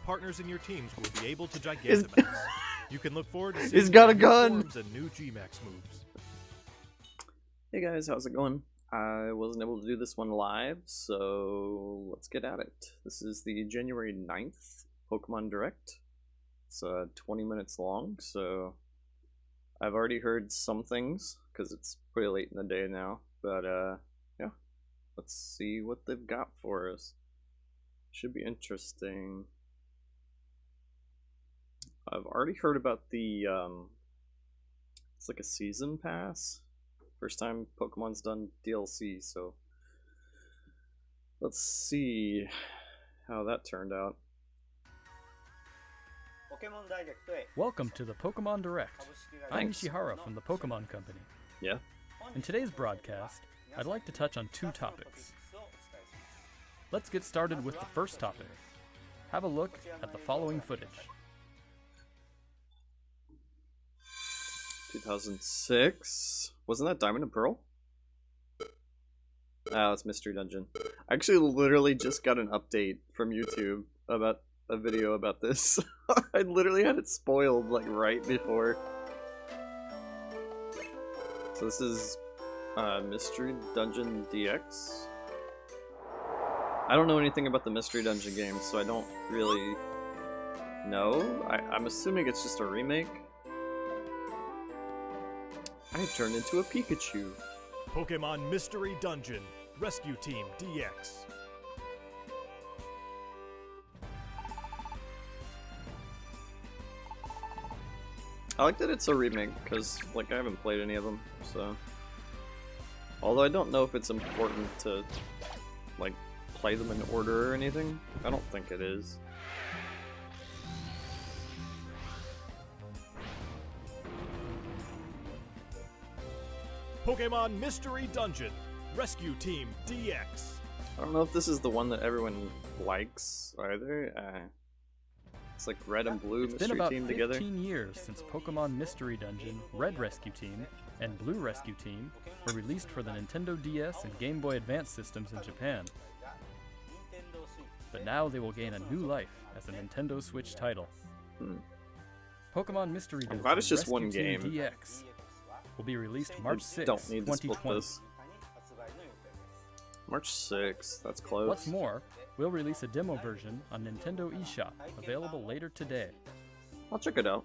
partners in your teams will be able to Gigantamax. You can look forward to seeing He's got a new gun! forms and new G-Max moves. Hey guys, how's it going? I wasn't able to do this one live, so let's get at it. This is the January 9th Pokemon Direct. It's 20 minutes long, so I've already heard some things, because it's pretty late in the day now, but yeah, let's see what they've got for us. Should be interesting. I've already heard about the, it's like a season pass. First time Pokemon's done DLC, so let's see how that turned out. Welcome to the Pokemon Direct. I'm Ishihara from the Pokemon Company. Yeah? In today's broadcast, I'd like to touch on two topics. Let's get started with the first topic. Have a look at the following footage. 2006? Wasn't that Diamond and Pearl? Oh, it's Mystery Dungeon. I actually literally just got an update from YouTube about a video about this. I literally had it spoiled like right before. So this is Mystery Dungeon DX. I don't know anything about the Mystery Dungeon game, so I don't really know. I'm assuming it's just a remake. I turned into a Pikachu. Pokemon Mystery Dungeon Rescue Team DX. I like that it's a remake, because like I haven't played any of them, so. Although I don't know if it's important to like play them in order or anything. I don't think it is. Pokemon Mystery Dungeon Rescue Team DX. I don't know if this is the one that everyone likes either. It's like Red and Blue It's been Mystery about Team 15 together. years since Pokemon Mystery Dungeon, Red Rescue Team, and Blue Rescue Team were released for the Nintendo DS and Game Boy Advance systems in Japan. But now they will gain a new life as a Nintendo Switch title. Pokemon Mystery Dungeon glad it's just Rescue one Team game. DX will be released March 6, Don't need to split 2020. this. March 6th, that's close. What's more, we'll release a demo version on Nintendo eShop, available later today. I'll check it out.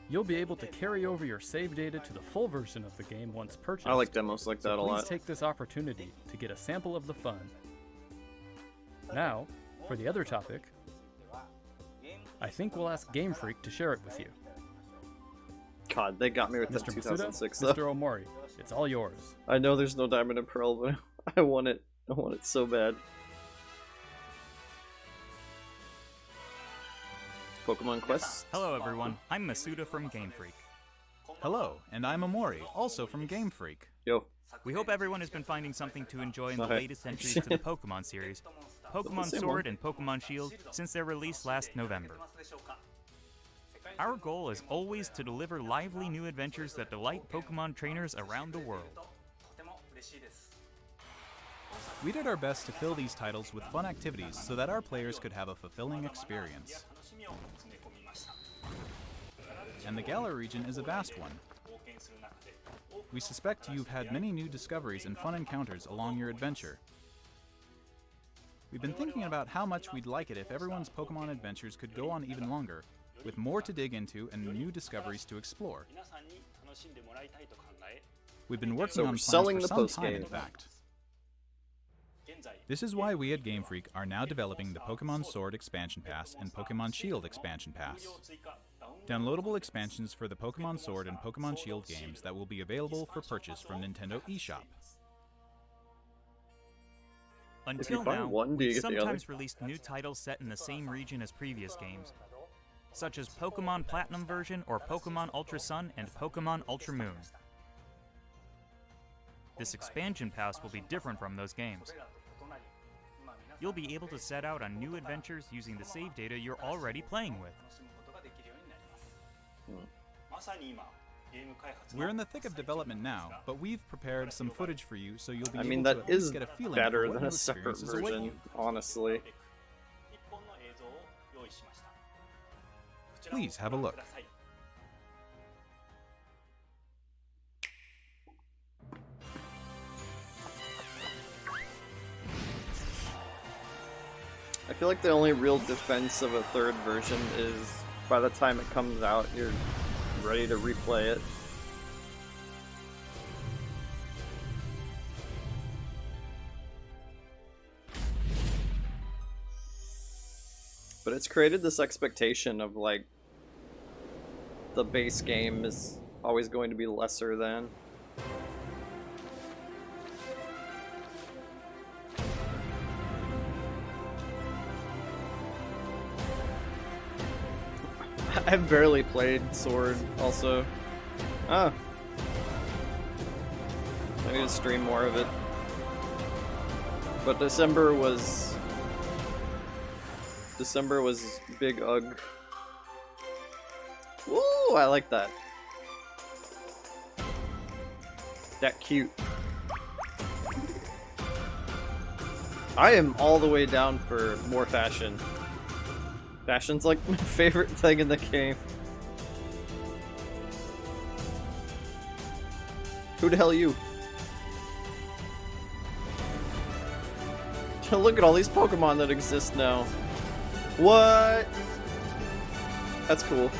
You'll be able to carry over your save data to the full version of the game once purchased. I like demos like that a Please lot. take this opportunity to get a sample of the fun. Now, for the other topic, I think we'll ask Game Freak to share it with you. God, they got me with that Mr. 2006 Masuda, though. Mr. Omori, it's all yours. I know there's no Diamond and Pearl, but I want it. I want it so bad. Pokemon Quest. Hello everyone, I'm Masuda from Game Freak. Hello, and I'm Amori, also from Game Freak. Yo. We hope everyone has been finding something to enjoy in the Hi. latest entries to the Pokemon series, Pokemon Same Sword one. and Pokemon Shield, since their release last November. Our goal is always to deliver lively new adventures that delight Pokemon trainers around the world. We did our best to fill these titles with fun activities so that our players could have a fulfilling experience. And the Galar region is a vast one. We suspect you've had many new discoveries and fun encounters along your adventure. We've been thinking about how much we'd like it if everyone's Pokemon adventures could go on even longer, with more to dig into and new discoveries to explore. We've been working So on we're plans selling for the some time, in post-game. fact. This is why we at Game Freak are now developing the Pokemon Sword Expansion Pass and Pokemon Shield Expansion Pass. Downloadable expansions for the Pokemon Sword and Pokemon Shield games that will be available for purchase from Nintendo eShop. Until buy now, one, do you we've get the other? sometimes released new titles set in the same region as previous games, such as Pokemon Platinum version or Pokemon Ultra Sun and Pokemon Ultra Moon. This expansion pass will be different from those games. You'll be able to set out on new adventures using the save data you're already playing with. We're in the thick of development now, but we've prepared some footage for you so you'll be I able mean, to that at least is get a feeling better for what than new a separate experiences await version, you. honestly. Please have a look. I feel like the only real defense of a third version is by the time it comes out, you're ready to replay it. But it's created this expectation of like the base game is always going to be lesser than. I've barely played Sword, also. Ah. I need to stream more of it. But December was big ugh. Woo! I like that. That cute. I am all the way down for more fashion. Fashion's like my favorite thing in the game. Who the hell are you? Look at all these Pokemon that exist now. What? That's cool.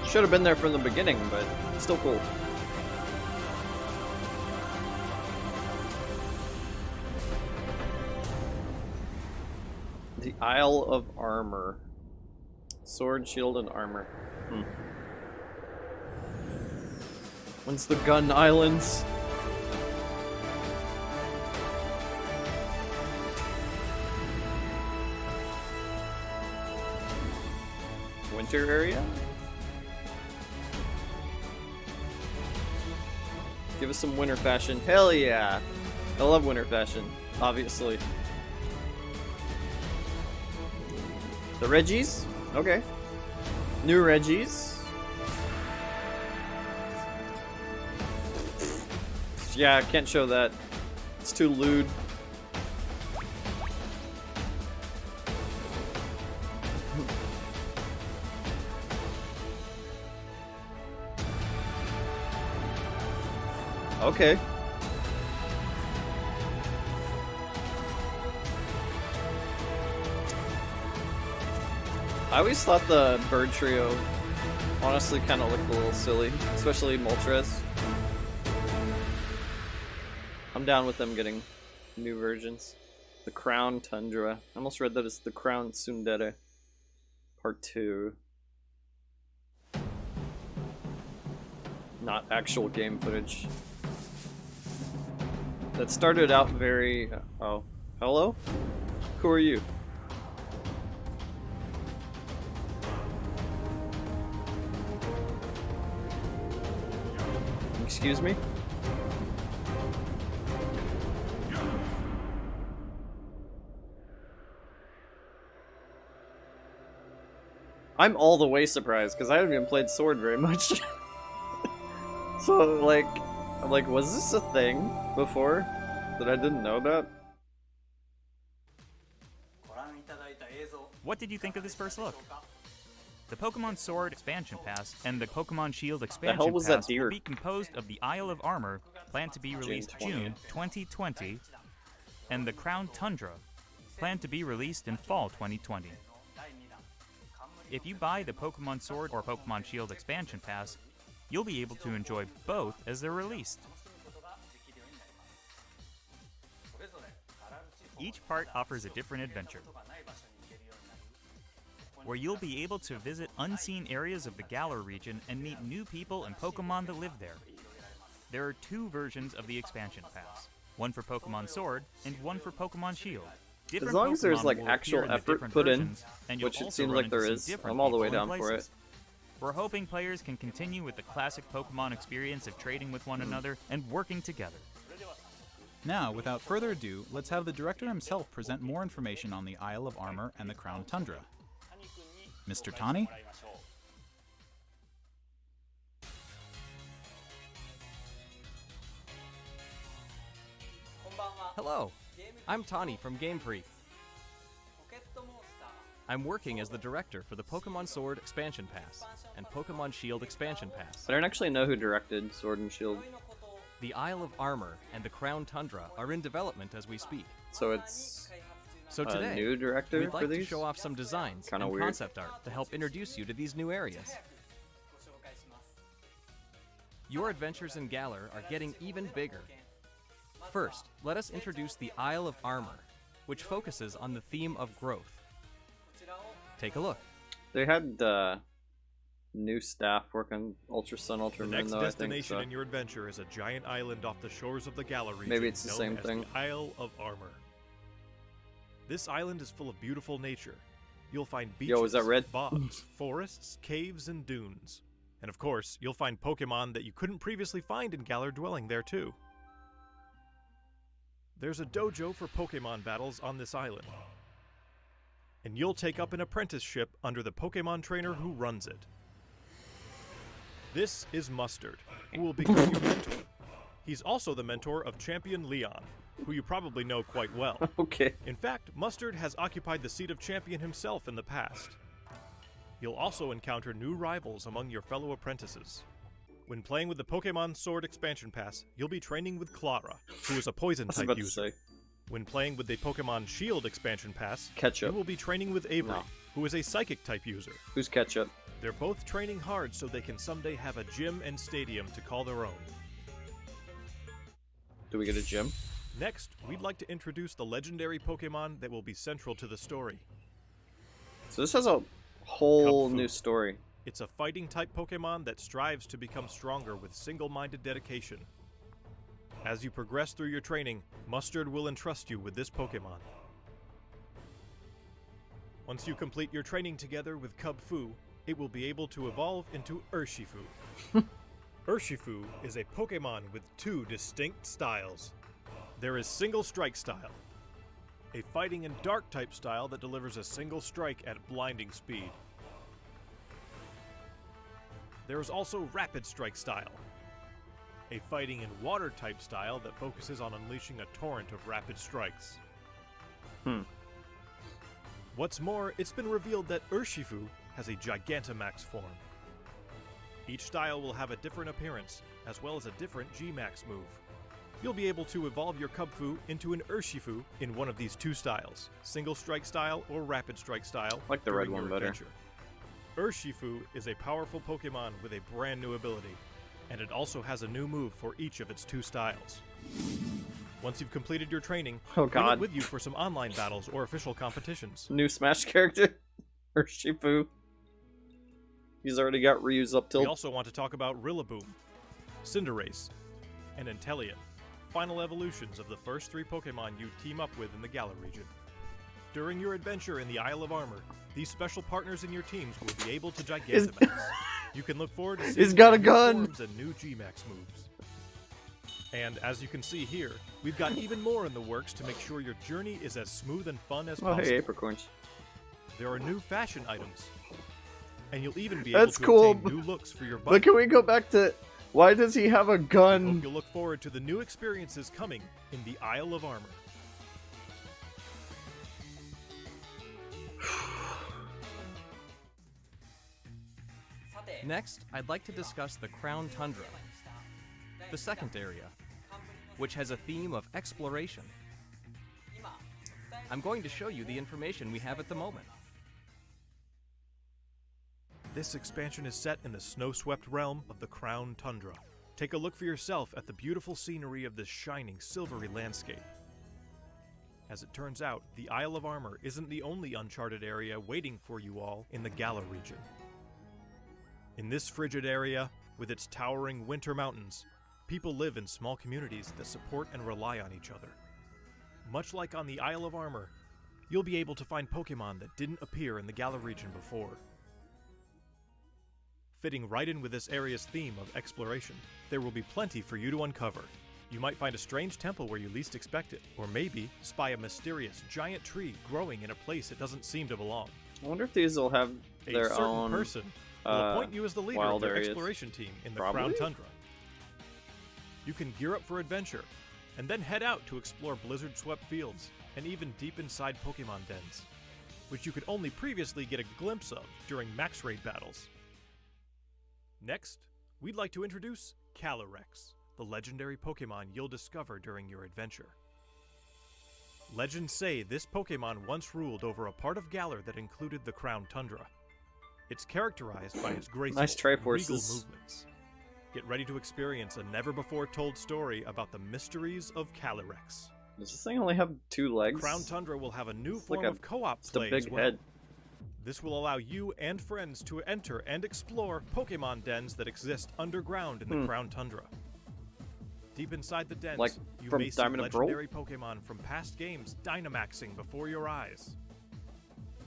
Should have been there from the beginning, but still cool. The Isle of Armor. Sword, shield, and armor. When's the Gun Islands? Winter area? Give us some winter fashion. Hell yeah! I love winter fashion, obviously. The Reggies? Okay. New Reggies. Yeah, I can't show that. It's too lewd. Okay. I always thought the bird trio honestly kind of looked a little silly, especially Moltres. I'm down with them getting new versions. The Crown Tundra. I almost read that as the Crown Tsundere Part 2. Not actual game footage. That started out very... oh. Hello? Who are you? Excuse me? I'm all the way surprised because I haven't even played Sword very much. So like, I'm like, was this a thing before that I didn't know about? What did you think of this first look? The Pokemon Sword expansion pass and the Pokemon Shield expansion hell was that pass deer? will be composed of the Isle of Armor, planned to be released June 2020, and the Crown Tundra, planned to be released in fall 2020. If you buy the Pokemon Sword or Pokemon Shield expansion pass, you'll be able to enjoy both as they're released. Each part offers a different adventure, where you'll be able to visit unseen areas of the Galar region and meet new people and Pokemon that live there. There are two versions of the expansion pass, one for Pokemon Sword and one for Pokemon Shield. As long as there's like actual effort put in, which it seems like there is, I'm all the way down for it. We're hoping players can continue with the classic Pokemon experience of trading with one another and working together. Now, without further ado, let's have the director himself present more information on the Isle of Armor and the Crown Tundra. Mr. Tani? Hello, I'm Tani from Game Freak. I'm working as the director for the Pokémon Sword Expansion Pass and Pokémon Shield Expansion Pass. I don't actually know who directed Sword and Shield. The Isle of Armor and the Crown Tundra are in development as we speak. So it's So a today, new director we'd for like to these? show off some designs Kinda and weird. concept art to help introduce you to these new areas. Your adventures in Galar are getting even bigger. First, let us introduce the Isle of Armor, which focuses on the theme of growth. Take a look. They had new staff work on Ultra Sun, Ultra The Moon, next though, I think. destination So. in your adventure is a giant island off the shores of the Galar region. Maybe it's the known same as thing. The Isle of Armor. This island is full of beautiful nature. You'll find beaches, Yo, is that red? bogs, forests, caves, and dunes. And of course, you'll find Pokemon that you couldn't previously find in Galar dwelling there too. There's a dojo for Pokemon battles on this island. And you'll take up an apprenticeship under the Pokemon trainer who runs it. This is Mustard, who will become your mentor. He's also the mentor of Champion Leon, who you probably know quite well. Okay. In fact, Mustard has occupied the seat of champion himself in the past. You'll also encounter new rivals among your fellow apprentices. When playing with the Pokémon Sword Expansion Pass, you'll be training with Clara, who is a I was Poison-type about to user. say. When playing with the Pokemon Shield Expansion Pass, Ketchup. you will be training with Avery, No. who is a Psychic-type user. Who's Ketchup? They're both training hard so they can someday have a gym and stadium to call their own. Do we get a gym? Next, we'd like to introduce the legendary Pokemon that will be central to the story. So this has a whole Cub Fu. new story. It's a fighting-type Pokemon that strives to become stronger with single-minded dedication. As you progress through your training, Mustard will entrust you with this Pokemon. Once you complete your training together with Cub Fu, it will be able to evolve into Urshifu. Urshifu is a Pokemon with two distinct styles. There is Single Strike style, a fighting and dark type style that delivers a single strike at blinding speed. There is also Rapid Strike style, a fighting and water type style that focuses on unleashing a torrent of rapid strikes. What's more, it's been revealed that Urshifu has a Gigantamax form. Each style will have a different appearance, as well as a different G-Max move. You'll be able to evolve your Cubfu into an Urshifu in one of these two styles, Single Strike style or Rapid Strike style. Like the red during one your better. adventure. Urshifu is a powerful Pokemon with a brand new ability, and it also has a new move for each of its two styles. Once you've completed your training, Oh, bring it God. with you for some online battles or official competitions. New Smash character? Urshifu. He's already got Ryu's up We tilt. also want to talk about Rillaboom, Cinderace, and Inteleon, final evolutions of the first three Pokemon you team up with in the Galar region. During your adventure in the Isle of Armor, these special partners in your teams will be able to Gigantamax. You can look forward to seeing He's got a new gun! forms and new G-Max moves. And as you can see here, we've got even more in the works to make sure your journey is as smooth and fun as Oh, possible. hey, apricorns. There are new fashion items, and you'll even be That's able to cool. obtain new looks for your But bike. can we go back to... Why does he have a Hope gun? you'll look forward to the new experiences coming in the Isle of Armor. Next, I'd like to discuss the Crown Tundra, the second area, which has a theme of exploration. I'm going to show you the information we have at the moment. This expansion is set in the snow-swept realm of the Crown Tundra. Take a look for yourself at the beautiful scenery of this shining, silvery landscape. As it turns out, the Isle of Armor isn't the only uncharted area waiting for you all in the Galar region. In this frigid area, with its towering winter mountains, people live in small communities that support and rely on each other. Much like on the Isle of Armor, you'll be able to find Pokemon that didn't appear in the Galar region before. Fitting right in with this area's theme of exploration, there will be plenty for you to uncover. You might find a strange temple where you least expect it, or maybe spy a mysterious giant tree growing in a place it doesn't seem to belong. I wonder if these will have A their certain own... person will appoint you as the leader of wild their areas. exploration team in the Probably? Crown Tundra. You can gear up for adventure and then head out to explore blizzard-swept fields and even deep inside Pokémon dens, which you could only previously get a glimpse of during max raid battles. Next, we'd like to introduce Calyrex, the legendary Pokémon you'll discover during your adventure. Legends say this Pokémon once ruled over a part of Galar that included the Crown Tundra. It's characterized by its graceful, Nice regal Triforces. movements. Get ready to experience a never-before-told story about the mysteries of Calyrex. Does this thing only have 2 legs? Crown Tundra will have a new It's like form of co-op Just a play as big well. head. This will allow you and friends to enter and explore Pokémon dens that exist underground in the Crown Tundra. Deep inside the dens, Like you from may see Diamond and Pearl? legendary Pokémon from past games Dynamaxing before your eyes.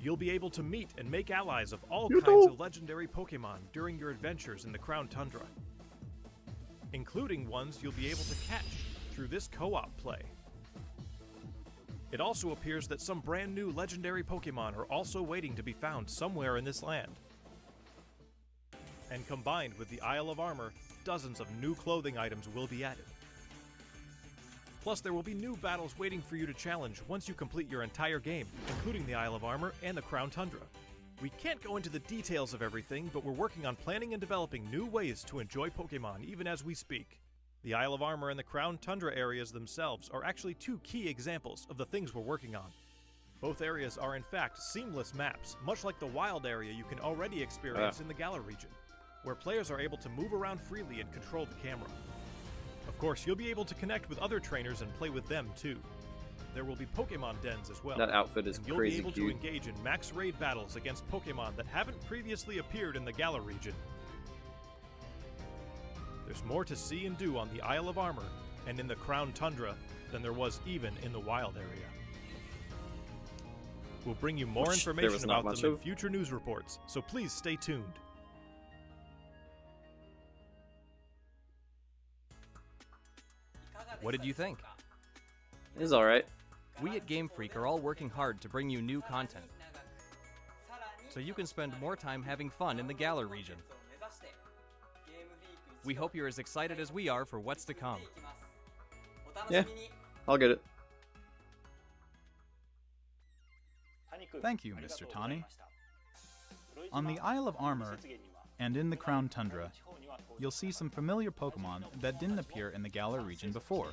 You'll be able to meet and make allies of all kinds of legendary Pokémon during your adventures in the Crown Tundra, including ones you'll be able to catch through this co-op play. It also appears that some brand new legendary Pokémon are also waiting to be found somewhere in this land. And combined with the Isle of Armor, dozens of new clothing items will be added. Plus, there will be new battles waiting for you to challenge once you complete your entire game, including the Isle of Armor and the Crown Tundra. We can't go into the details of everything, but we're working on planning and developing new ways to enjoy Pokémon even as we speak. The Isle of Armor and the Crown Tundra areas themselves are actually 2 key examples of the things we're working on. Both areas are in fact seamless maps, much like the wild area you can already experience in the Galar region, where players are able to move around freely and control the camera. Of course, you'll be able to connect with other trainers and play with them too. There will be Pokémon dens as well. That outfit is and you'll crazy be able cute. to engage in max raid battles against Pokémon that haven't previously appeared in the Galar region. There's more to see and do on the Isle of Armor and in the Crown Tundra than there was even in the wild area. We'll bring you more Which there information was not about much them in of. future news reports, so please stay tuned. What did you think? It's alright. We at Game Freak are all working hard to bring you new content, so you can spend more time having fun in the Galar region. We hope you're as excited as we are for what's to come. Yeah, I'll get it. Thank you, Mr. Tani. On the Isle of Armor and in the Crown Tundra, you'll see some familiar Pokémon that didn't appear in the Galar region before.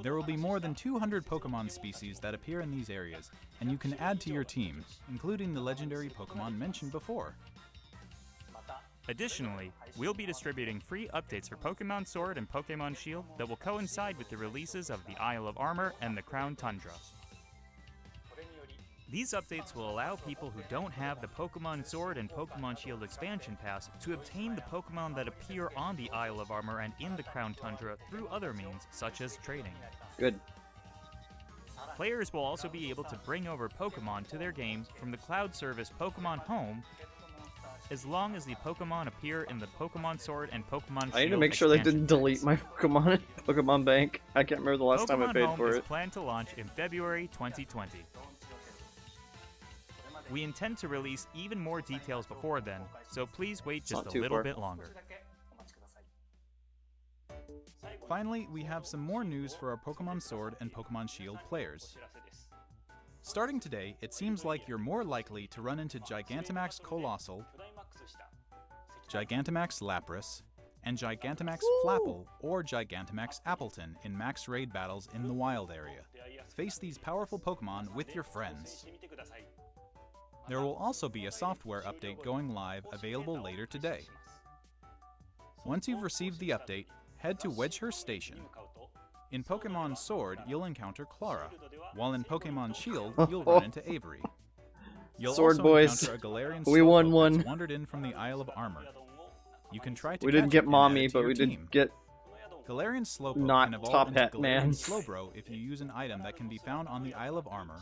There will be more than 200 Pokémon species that appear in these areas, and you can add to your team, including the legendary Pokémon mentioned before. Additionally, we'll be distributing free updates for Pokémon Sword and Pokémon Shield that will coincide with the releases of the Isle of Armor and the Crown Tundra. These updates will allow people who don't have the Pokémon Sword and Pokémon Shield expansion pass to obtain the Pokémon that appear on the Isle of Armor and in the Crown Tundra through other means, such as trading. Good. Players will also be able to bring over Pokémon to their game from the cloud service Pokémon Home, as long as the Pokémon appear in the Pokémon Sword and Pokémon Shield I need to make sure they expansion didn't delete packs. my Pokemon Pokemon Bank. I can't remember the last time I Pokemon paid Home for is it. planned to launch in February 2020. We intend to release even more details before then, so please wait just not a too little far. bit longer. Finally, we have some more news for our Pokemon Sword and Pokemon Shield players. Starting today, it seems like you're more likely to run into Gigantamax Colossal, Gigantamax Lapras, and Gigantamax Flapple or Gigantamax Appleton in max raid battles in the wild area. Face these powerful Pokemon with your friends. There will also be a software update going live available later today. Once you've received the update, head to Wedgehurst Station. In Pokemon Sword, you'll encounter Clara, while in Pokemon Shield, you'll run into Avery. You'll Sword also boys. encounter a Galarian We won Slowpoke one. that's wandered in from the Isle of Armor. You can try to We catch didn't it get and add Mommy, it to but your we team. did get Galarian Slowpoke Not can evolve Top into Hat Galarian Man. Slowbro if you use an item that can be found on the Isle of Armor,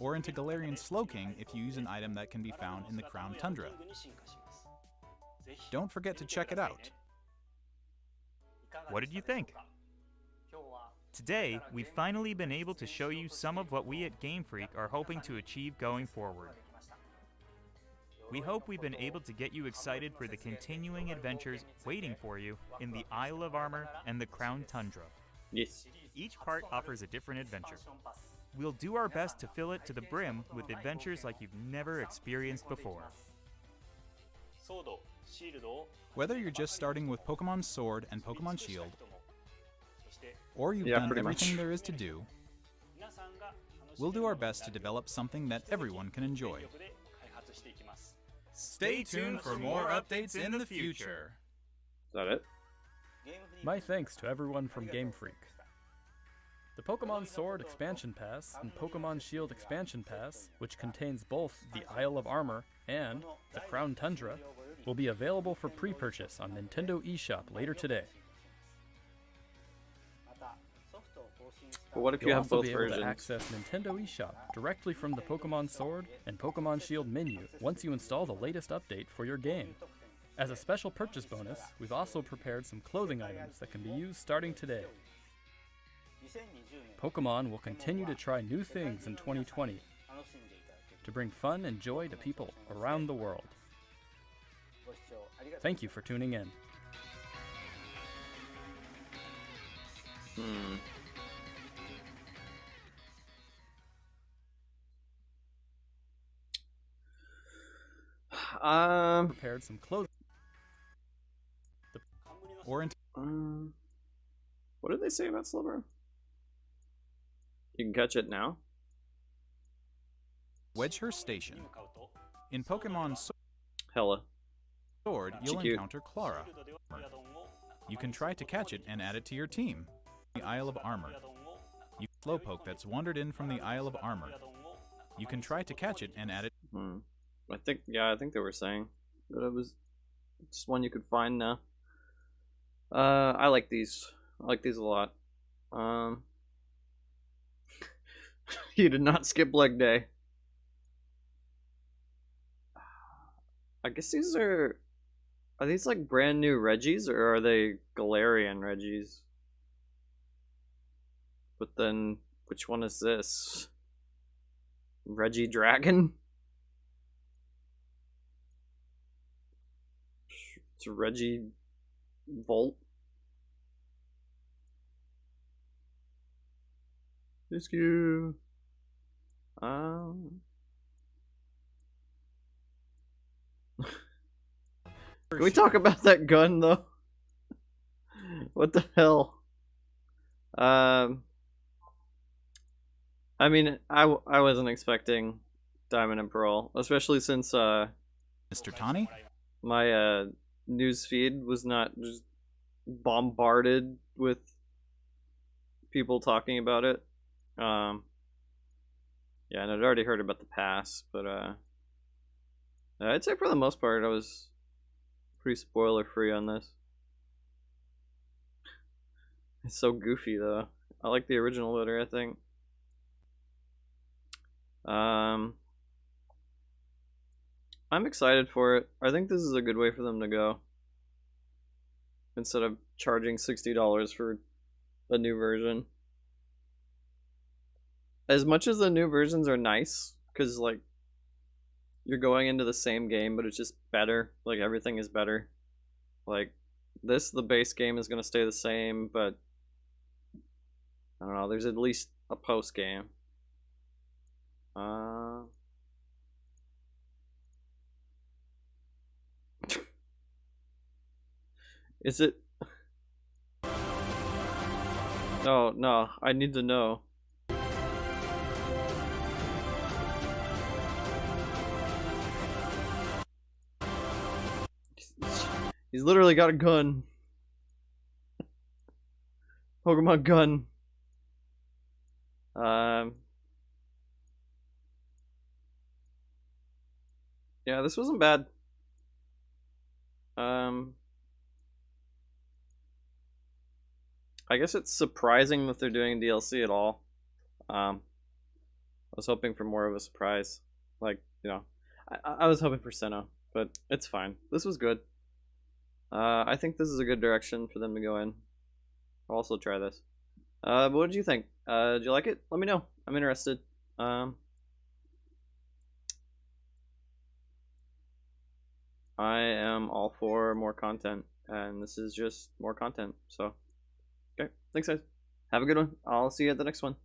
or into Galarian Slowking if you use an item that can be found in the Crown Tundra. Don't forget to check it out. What did you think? Today, we've finally been able to show you some of what we at Game Freak are hoping to achieve going forward. We hope we've been able to get you excited for the continuing adventures waiting for you in the Isle of Armor and the Crown Tundra. Yes. Each part offers a different adventure. We'll do our best to fill it to the brim with adventures like you've never experienced before. Whether you're just starting with Pokemon Sword and Pokemon Shield, or you've Yeah, done pretty everything much. there is to do, we'll do our best to develop something that everyone can enjoy. Stay tuned for more updates in the future. Is that it? My thanks to everyone from Game Freak. The Pokemon Sword Expansion Pass and Pokemon Shield Expansion Pass, which contains both the Isle of Armor and the Crown Tundra, will be available for pre-purchase on Nintendo eShop later today. But what if you You'll have also both be able versions? to access Nintendo eShop directly from the Pokemon Sword and Pokemon Shield menu once you install the latest update for your game. As a special purchase bonus, we've also prepared some clothing items that can be used starting today. Pokemon will continue to try new things in 2020 to bring fun and joy to people around the world. Thank you for tuning in. Prepared some clothing. Or in What did they say about Slowbro? You can catch it now? Wedgehurst Station. In Pokemon Hella. Sword, you'll Cute. encounter Clara. You can try to catch it and add it to your team. The Isle of Armor. You Slowpoke that's wandered in from the Isle of Armor. You can try to catch it and add it. I think they were saying that it was just one you could find now. I like these. I like these a lot. You did not skip leg day. I guess these are these like brand new Reggies or are they Galarian Reggies? But then which one is this? Reggie Dragon? It's Reggie Volt. Rescue. Can we talk about that gun though? What the hell? I mean, I wasn't expecting Diamond and Pearl, especially since Mr. Tani? my news feed was not just bombarded with people talking about it. Yeah, and I'd already heard about the pass, but I'd say for the most part I was pretty spoiler free on this. It's so goofy though. I like the original better, I think. I'm excited for it. I think this is a good way for them to go. Instead of charging $60 for a new version. As much as the new versions are nice, because like you're going into the same game, but it's just better. Like everything is better. Like this, the base game is gonna stay the same, but I don't know. There's at least a post game. Is it? No, no. I need to know. He's literally got a gun. Pokemon gun. Yeah, this wasn't bad. I guess it's surprising that they're doing DLC at all. I was hoping for more of a surprise. Like, you know, I was hoping for Sinnoh, but it's fine. This was good. I think this is a good direction for them to go in. I'll also try this. But what did you think? Did you like it? Let me know. I'm interested. I am all for more content, and this is just more content. So, okay, thanks guys. Have a good one. I'll see you at the next one.